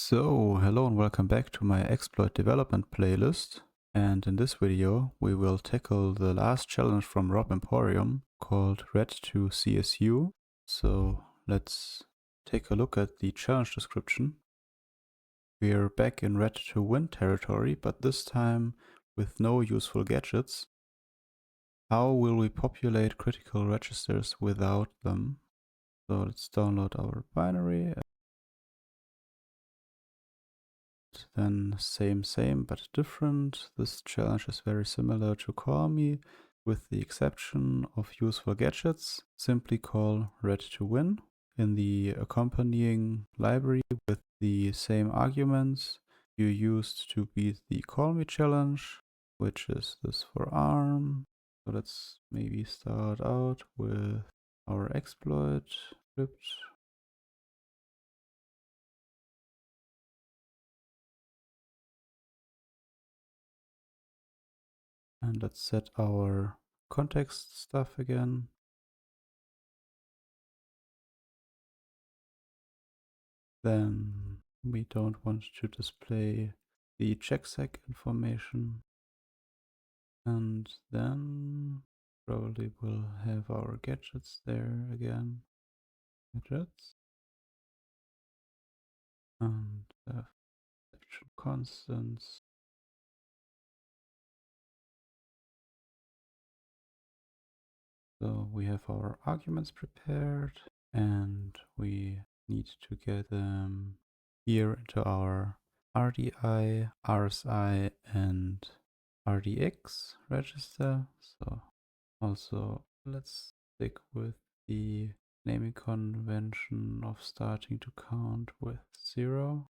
So, hello and welcome back to my exploit development playlist. And in this video, we will tackle the last challenge from Rop Emporium called ret2csu. So, let's take a look at the challenge description. We're back in ret2win territory, but this time with no useful gadgets. How will we populate critical registers without them? So, let's download our binary. Then same but different. This challenge is very similar to Call Me, with the exception of useful gadgets. Simply call ret2win in the accompanying library with the same arguments you used to beat the Call Me challenge, which is this for ARM. So let's maybe start out with our exploit script. And let's set our context stuff again. Then we don't want to display the checksec information. And then probably we'll have our gadgets there again. Gadgets. And section constants. So we have our arguments prepared and we need to get them here into our RDI, RSI and RDX register. So also let's stick with the naming convention of starting to count with 0.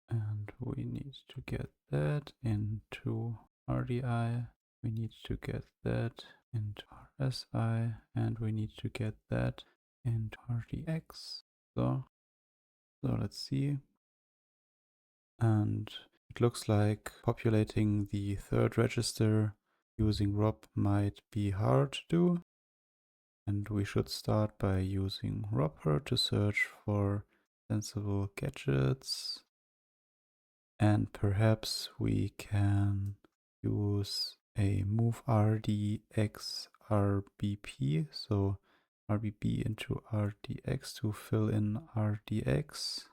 And we need to get that into RDI. We need to get that into RSI, and we need to get that into RDX. So let's see. And it looks like populating the third register using Rop might be hard to do. And we should start by using Ropper to search for sensible gadgets. And perhaps we can use a move RDX RBP, so RBP into RDX to fill in RDX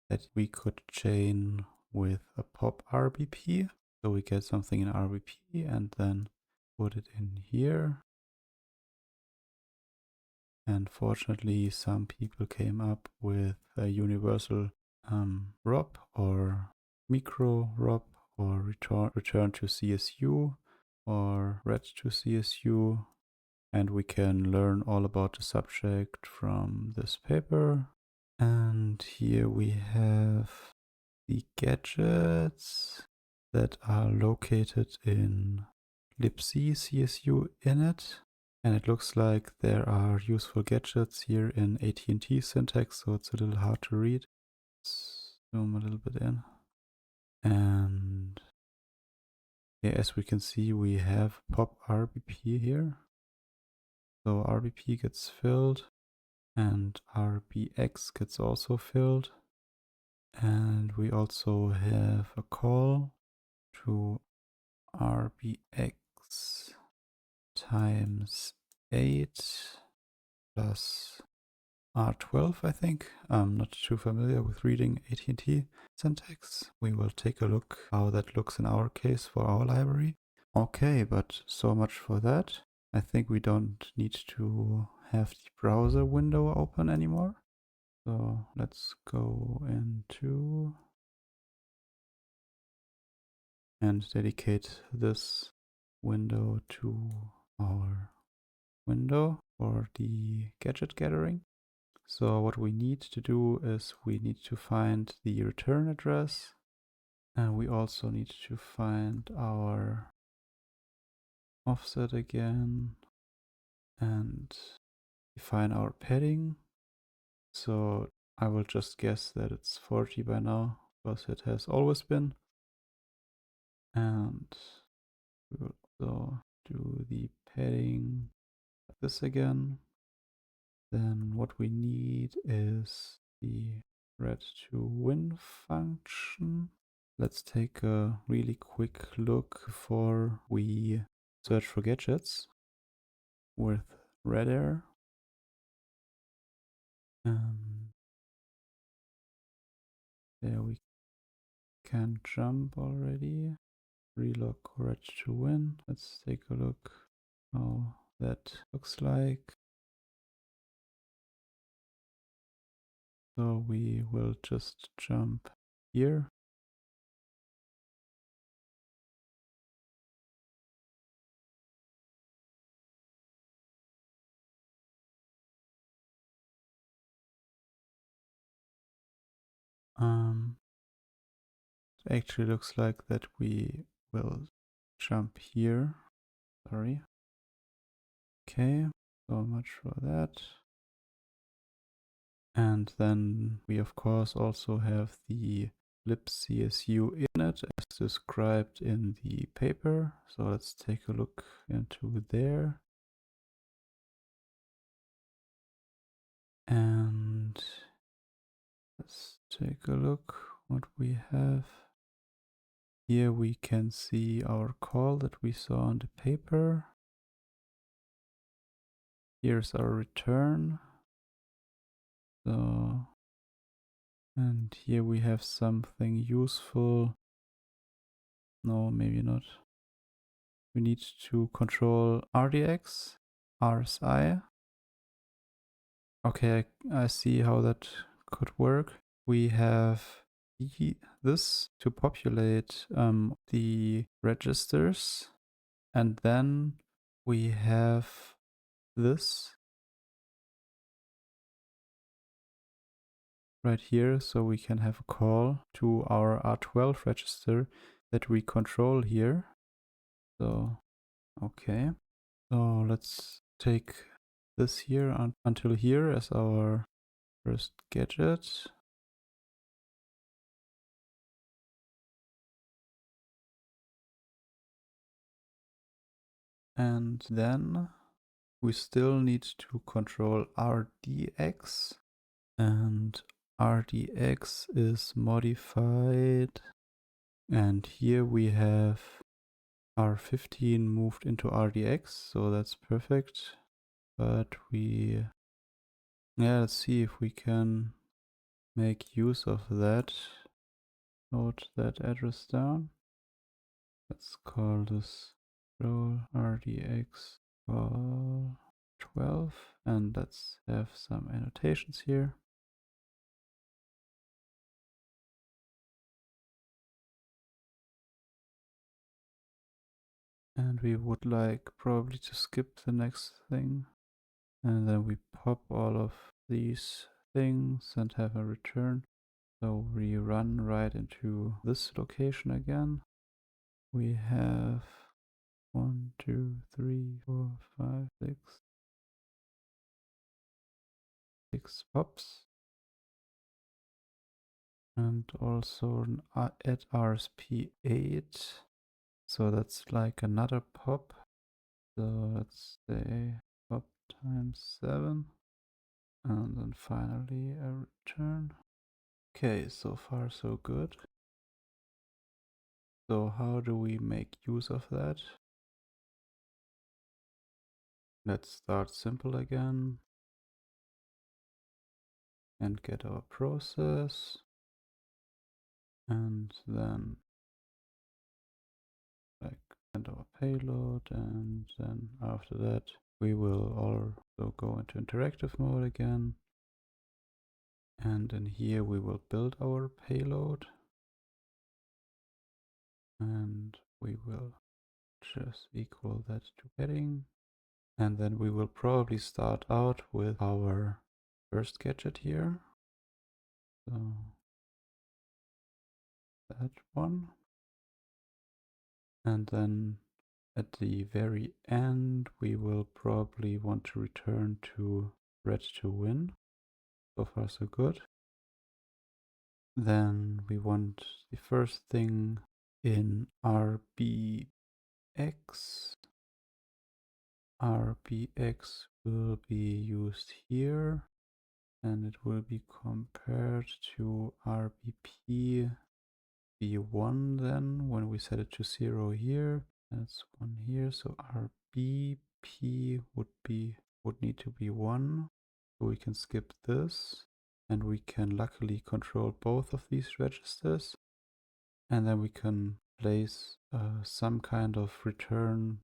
that we could chain with a pop RBP. So we get something in RBP and then put it in here. And fortunately, some people came up with a universal ROP or micro ROP or return to CSU or ret2csu, and we can learn all about the subject from this paper. And here we have the gadgets that are located in libc CSU init. And it looks like there are useful gadgets here in AT&T syntax, so it's a little hard to read. Let's zoom a little bit in. And yeah, as we can see, we have pop RBP here. So RBP gets filled and RBX gets also filled. And we also have a call to RBX times 8 plus R12, I think. I'm not too familiar with reading AT&T syntax. We will take a look how that looks in our case for our library. Okay, but so much for that. I think we don't need to have the browser window open anymore. So let's go into and dedicate this window to our window for the gadget gathering. So what we need to do is we need to find the return address, and we also need to find our offset again and define our padding. So I will just guess that it's 40 by now because it has always been. And we will also do the padding like this again. Then what we need is the ret2win function. Let's take a really quick look before we search for gadgets with radar. There we can jump already. Relog ret2win. Let's take a look how that looks like. So we will just jump here. It actually looks like that we will jump here. Sorry. Okay, so much for that. And then we of course also have the libcsu init as described in the paper. So let's take a look into there. And let's take a look what we have. Here we can see our call that we saw on the paper. Here's our return. So, and here we have something useful. No, maybe not. We need to control RDX, RSI. Okay, I see how that could work. We have this to populate the registers, and then we have this right here, so we can have a call to our R12 register that we control here. So, okay. So let's take this here until here as our first gadget. And then we still need to control RDX, and RDX is modified, and here we have R15 moved into RDX, so that's perfect. But let's see if we can make use of that. Note that address down. Let's call this roll RDX call 12, and let's have some annotations here. And we would like probably to skip the next thing. And then we pop all of these things and have a return. So we run right into this location again. We have 1, 2, 3, 4, 5, 6 pops. And also an add RSP8. So that's like another pop. So let's say pop times 7. And then finally a return. Okay, so far so good. So how do we make use of that? Let's start simple again and get our process. And then and our payload, and then after that we will also go into interactive mode again. And in here we will build our payload, and we will just equal that to heading. And then we will probably start out with our first gadget here. So that one. And then at the very end, we will probably want to return to ret2win. So far so good. Then we want the first thing in RBX. RBX will be used here. and it will be compared to RBP B1 then when we set it to 0 here. That's 1 here, so RBP would need to be 1. So we can skip this, and we can luckily control both of these registers. And then we can place some kind of return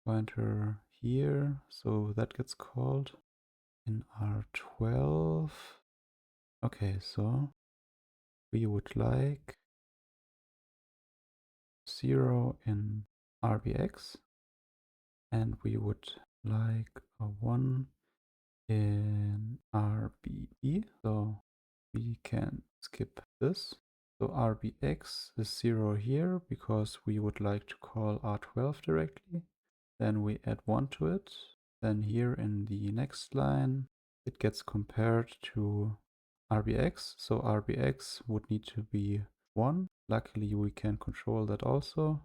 pointer here, so that gets called in R12. Okay, so we would like 0 in RBX, and we would like a 1 in RBE, so we can skip this. So RBX is 0 here because we would like to call R12 directly. Then we add 1 to it. Then here in the next line, it gets compared to RBX. So RBX would need to be 1. Luckily, we can control that also.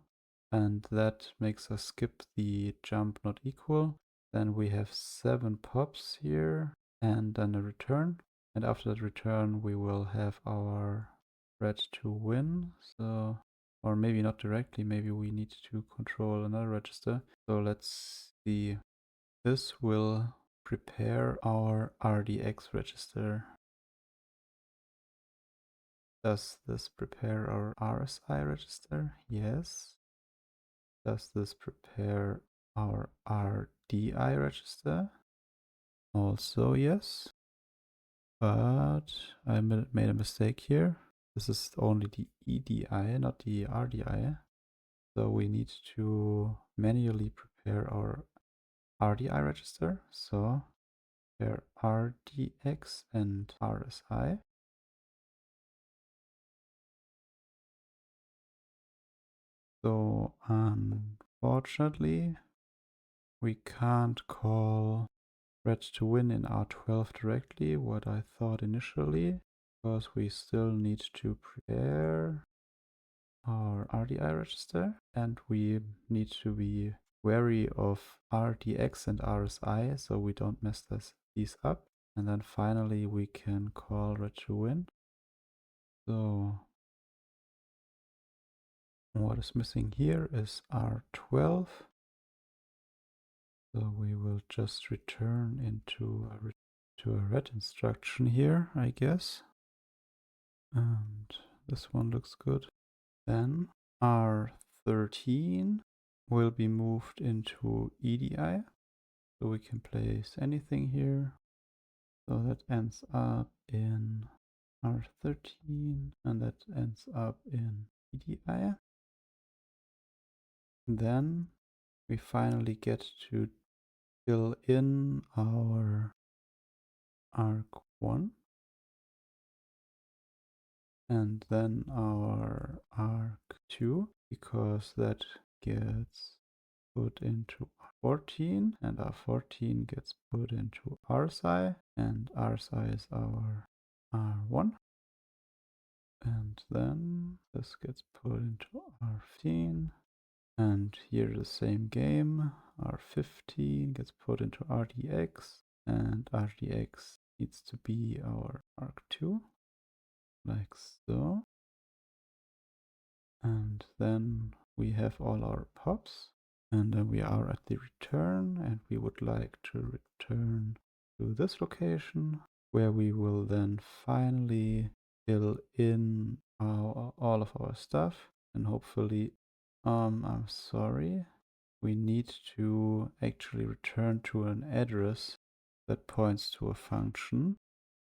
And that makes us skip the jump not equal. Then we have 7 pops here and then a return. And after that return, we will have our ret2 win. So, or maybe not directly, maybe we need to control another register. So let's see. This will prepare our RDX register. Does this prepare our RSI register? Yes. Does this prepare our RDI register? Also yes. But I made a mistake here. This is only the EDI, not the RDI. So we need to manually prepare our RDI register. So prepare RDX and RSI. So unfortunately, we can't call ret2win in R12 directly, what I thought initially, because we still need to prepare our RDI register, and we need to be wary of RDX and RSI so we don't mess these up. And then finally we can call ret2win. So what is missing here is R12. So we will just return into a ret instruction here, I guess. And this one looks good. Then R13 will be moved into EDI. So we can place anything here. So that ends up in R13 and that ends up in EDI. Then we finally get to fill in our arc1 and then our arc2, because that gets put into R14 and R14 gets put into RSI, and RSI is our R1. And then this gets put into R15. And here the same game, R15 gets put into RDX, and RDX needs to be our arc2, like so. And then we have all our pops, and then we are at the return, and we would like to return to this location, where we will then finally fill in all of our stuff, and hopefully I'm sorry. We need to actually return to an address that points to a function.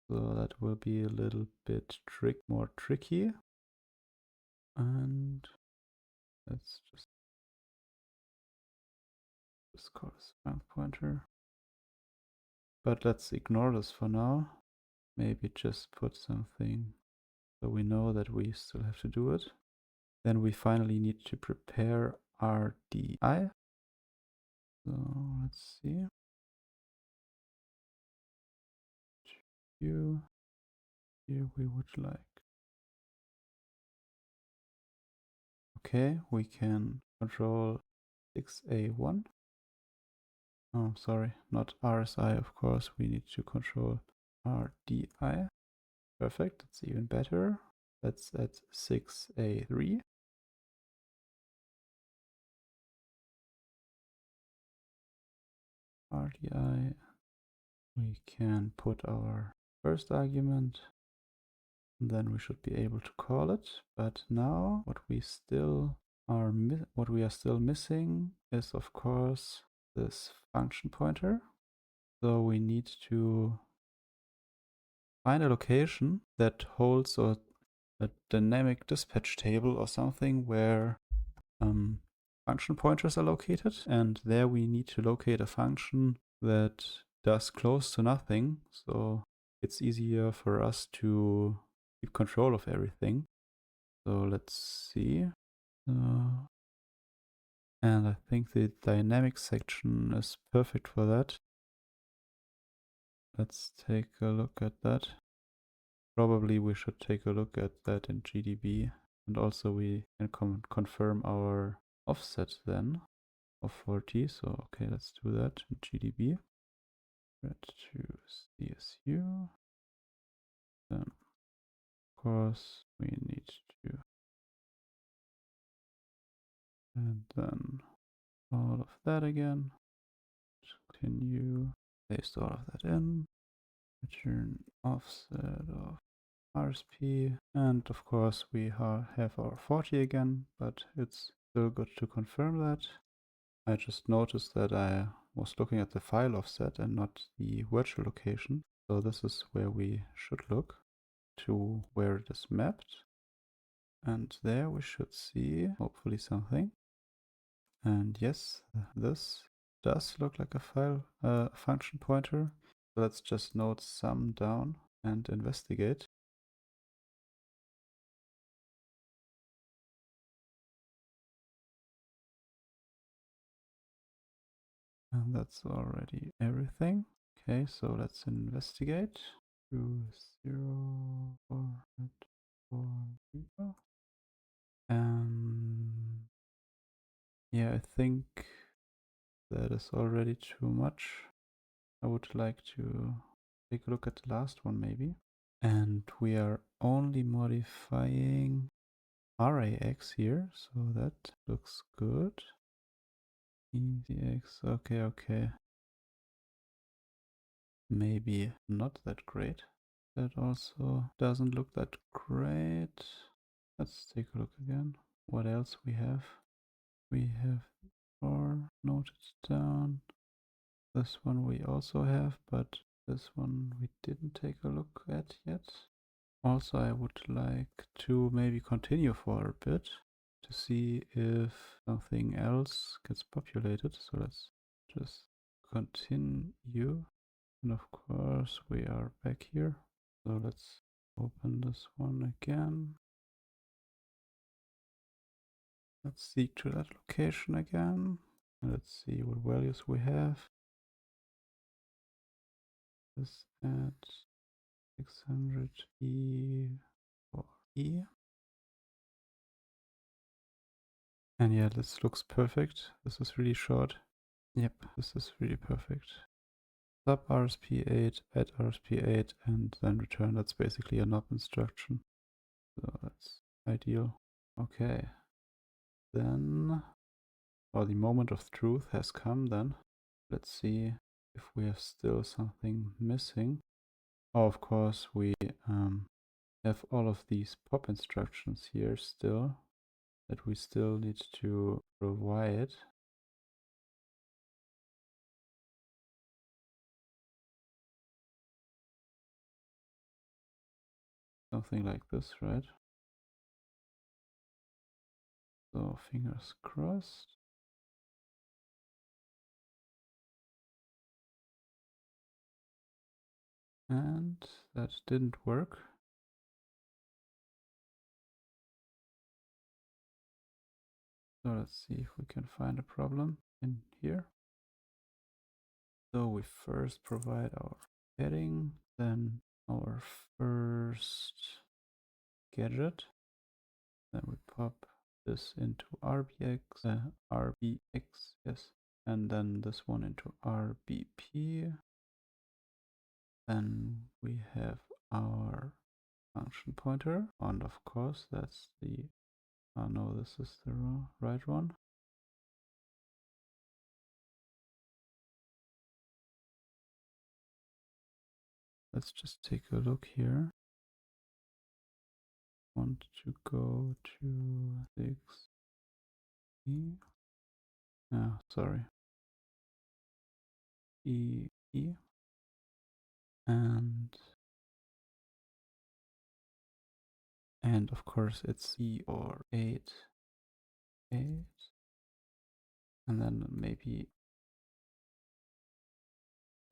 So that will be a little bit more tricky. And let's just call this func pointer. But let's ignore this for now. Maybe just put something so we know that we still have to do it. Then we finally need to prepare RDI. So let's see. Here we would like. Okay, we can control 6A1. Oh, sorry, not RSI, of course. We need to control RDI. Perfect, that's even better. That's at 6A3. RDI. We can put our first argument, and then we should be able to call it. But now what we are still missing is, of course, this function pointer. So we need to find a location that holds a dynamic dispatch table or something where function pointers are located, and there we need to locate a function that does close to nothing, so it's easier for us to keep control of everything. So let's see. And I think the dynamic section is perfect for that. Let's take a look at that. Probably we should take a look at that in GDB, and also we can confirm our offset then of 40. So okay, let's do that in GDB. ret2csu. Then of course we need to, and then all of that again. Continue, paste all of that in, return offset of RSP, and of course we have our 40 again, but it's still good to confirm that. I just noticed that I was looking at the file offset and not the virtual location, so this is where we should look, to where it is mapped, and there we should see hopefully something. And yes, this does look like a file function pointer. So let's just note sum down and investigate. And that's already everything. Okay, so let's investigate. 2, 0, 4, 4, 0. Yeah, I think that is already too much. I would like to take a look at the last one maybe. And we are only modifying RAX here, so that looks good. EZX, okay. Maybe not that great. That also doesn't look that great. Let's take a look again. What else we have? We have 4 noted down. This one we also have, but this one we didn't take a look at yet. Also, I would like to maybe continue for a bit to see if something else gets populated. So let's just continue. And of course, we are back here. So let's open this one again. Let's seek to that location again. And let's see what values we have. This at 600E for E. And yeah, this looks perfect. This is really short. Yep, this is really perfect. Sub RSP8, add RSP8, and then return. That's basically a knob instruction. So that's ideal. Okay. Then, well, the moment of truth has come then. Let's see if we have still something missing. Oh, of course, we have all of these pop instructions here still that we still need to provide. Something like this, right? So fingers crossed. And that didn't work. So let's see if we can find a problem in here. So we first provide our heading, then our first gadget. Then we pop this into RBX, yes. And then this one into RBP. Then we have our function pointer, and of course that's the, oh no, this is the right one. Let's just take a look here. Want to go to 6E. Oh, sorry. E. And of course it's E or 8. And then maybe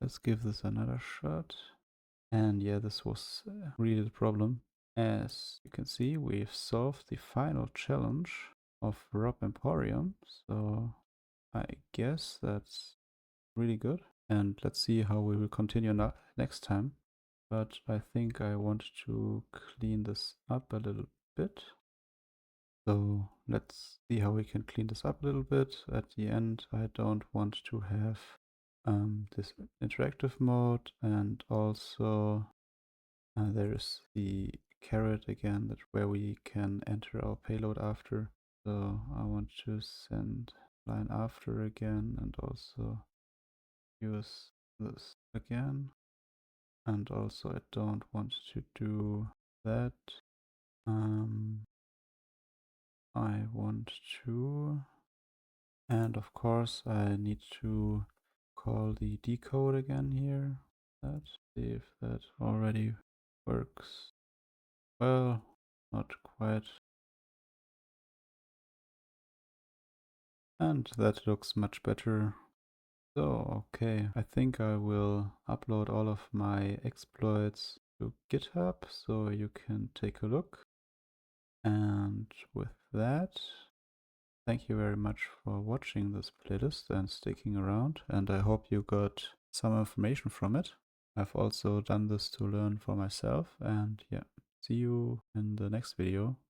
let's give this another shot. And yeah, this was really the problem. As you can see, we've solved the final challenge of Rop Emporium. So I guess that's really good. And let's see how we will continue next time. But I think I want to clean this up a little bit. So let's see how we can clean this up a little bit. At the end, I don't want to have this interactive mode, and also there is the caret again, that where we can enter our payload after. So I want to send line after again, and also use this again. And also I don't want to do that. I want to, and of course I need to call the decode again here. Let's see if that already works. Well, not quite. And that looks much better. So, okay, I think I will upload all of my exploits to GitHub so you can take a look. And with that, thank you very much for watching this playlist and sticking around, and I hope you got some information from it. I've also done this to learn for myself, and yeah, see you in the next video.